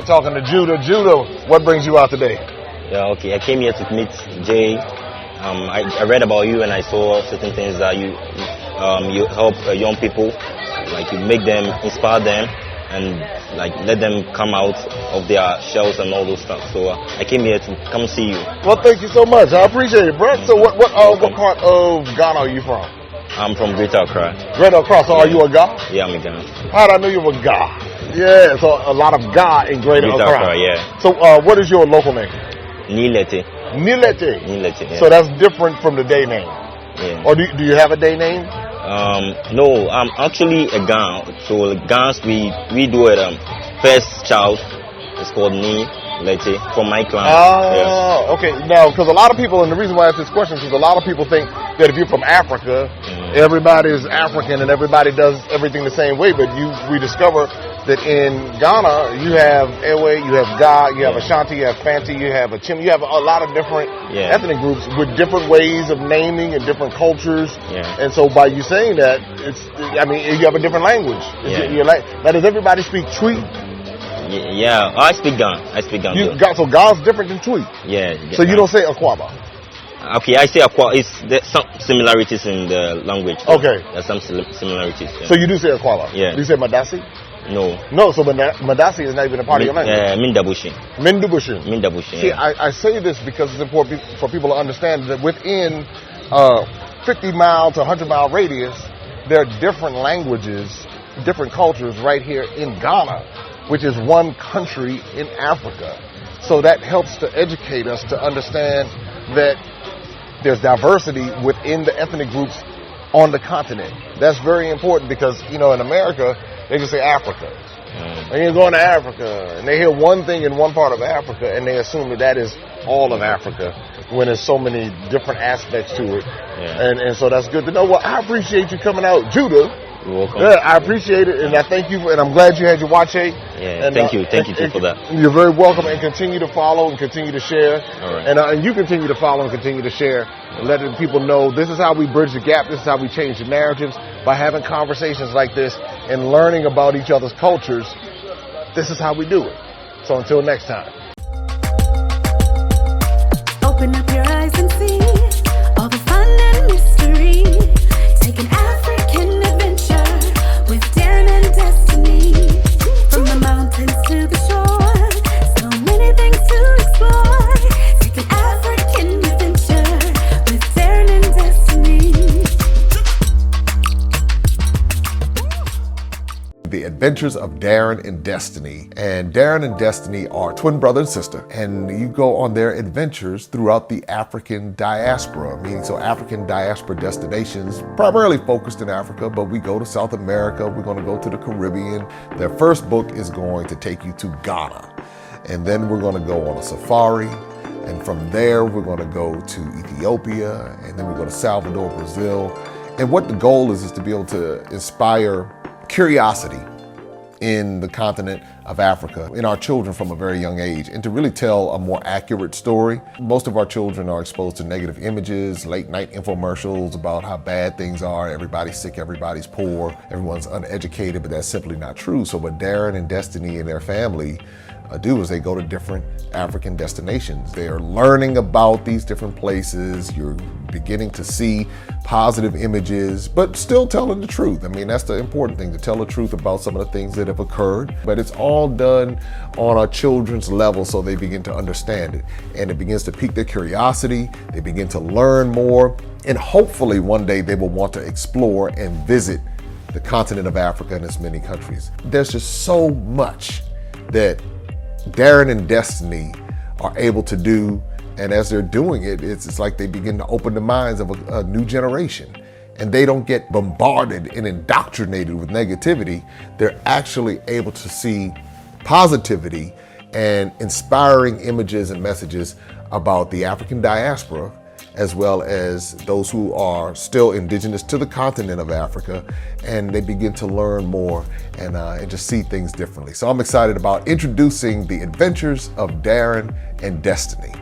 here talking to Judah. Judah, what brings you out today? Yeah, okay. I came here to meet Jay. I read about you and I saw certain things that you help young people, like you make them, inspire them, and like let them come out of their shells and all those stuff. So I came here to come see you. Well, thank you so much. I appreciate it, bro. So what part of Ghana are you from? I'm from Greater Accra. Greater Accra. So are you a Ga? Yeah, I'm a Ga. How did I know you were a Ga? Yeah, so a lot of Ga in Greater Accra. Yeah. So what is your local name? Nilete. Nilete. Nilete, yeah. So that's different from the day name. Yeah. Or do you have a day name? No, I'm actually a Ga. So Gans, we do it. First child is called Nilete from my clan. Oh, okay. Now, because a lot of people, and the reason why I ask this question is because a lot of people think that if you're from Africa, everybody's African and everybody does everything the same way. But we discover that in Ghana, you have Ewe, you have Ga, you have Ashanti, you have Fanti, you have Achim, you have a lot of different ethnic groups with different ways of naming and different cultures. And so by you saying that, you have a different language. Now, does everybody speak Twi? Yeah, I speak Ga. So Ga's different than Twi? Yeah. So you don't say Akwaba? Okay, I say Akwa. There's some similarities in the language. Okay. There's some similarities. Yeah. So you do say Akwaba? Yeah. Do you say Madasi? No, so Madasi is not even a part of your language. Mindabushi. See, I say this because it's important for people to understand that within 50-mile to 100-mile radius, there are different languages, different cultures right here in Ghana, which is one country in Africa. So that helps to educate us to understand that there's diversity within the ethnic groups on the continent. That's very important because, in America, they just say Africa. And you're going to Africa, and they hear one thing in one part of Africa, and they assume that is all of Africa, when there's so many different aspects to it. And so that's good to know. Well, I appreciate you coming out, Judah. You're welcome. Yeah, I appreciate it, and I thank you, and I'm glad you had your watch. Yeah, thank you too for that. You're very welcome, and continue to follow and continue to share. All right. And you continue to follow and continue to share, and letting people know this is how we bridge the gap. This is how we change the narratives, by having conversations like this and learning about each other's cultures. This is how we do it. So until next time. Open up your eyes and see all the fun and mystery. Take an African adventure with Darren and Destiny. From the mountains to the shore, so many things to explore. Take an African adventure with Darren and Destiny. The Adventures of Darren and Destiny. And Darren and Destiny are twin brother and sister, and you go on their adventures throughout the African diaspora, meaning so African diaspora destinations, primarily focused in Africa, but we go to South America, we're going to go to the Caribbean. Their first book is going to take you to Ghana, and then we're going to go on a safari, and from there we're going to go to Ethiopia, and then we go to Salvador, Brazil. And what the goal is to be able to inspire curiosity in the continent of Africa, in our children from a very young age, and to really tell a more accurate story. Most of our children are exposed to negative images, late night infomercials about how bad things are, everybody's sick, everybody's poor, everyone's uneducated, but that's simply not true. So what Darren and Destiny and their family do is they go to different African destinations. They are learning about these different places. You're beginning to see positive images, but still telling the truth. I mean, that's the important thing, to tell the truth about some of the things that have occurred. But it's all done on our children's level so they begin to understand it. And it begins to pique their curiosity. They begin to learn more. And hopefully one day they will want to explore and visit the continent of Africa and its many countries. There's just so much that Darren and Destiny are able to do, and as they're doing it, it's like they begin to open the minds of a new generation, and they don't get bombarded and indoctrinated with negativity. They're actually able to see positivity and inspiring images and messages about the African diaspora, as well as those who are still indigenous to the continent of Africa, and they begin to learn more and just see things differently. So I'm excited about introducing the Adventures of Darren and Destiny.